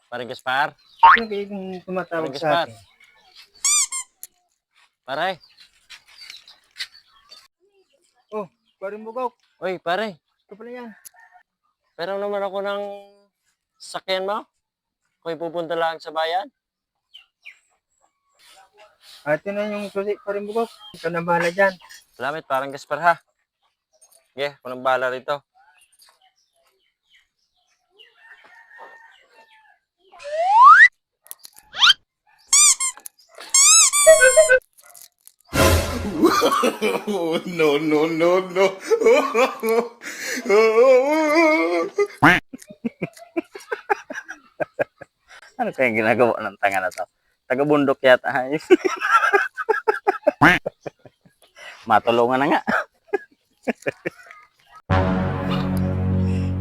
Paring Gaspar? Sino kayo kung tumatawag Paring sa Gaspar? atin? Pare? Oh, paring Bugok. Uy, pare. Ito pala yan. Pero naman ako ng sakyan mo. Ako'y pupunta lang sa bayan. Ate na yung susi, paring Bugok. Ikaw na bahala dyan. Salamat, Paring Gaspar ha. Sige, ako nang bahala rito. No, no, no, no. Ano kayang ginagawa ng tanga na to? Taga-bundok yata. Matulungan na nga.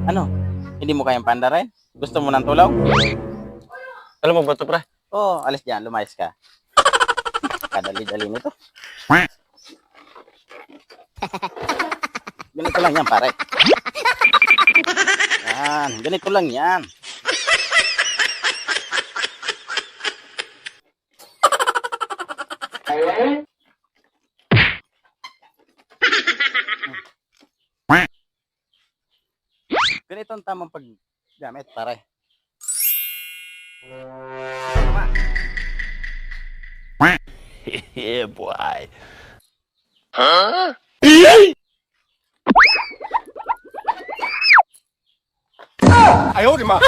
Ano? Hindi mo kayang pandarin? Gusto mo ng tulong? Alam mo ba ito, pre? Oo, alis dyan. Lumayas ka. Kadali-dali nito. Ganito lang yan, pare. Yan. Ganito lang yan. Ganito ang tamang paggamit, pare. Yeah, boy. Huh? 哎呦我的妈！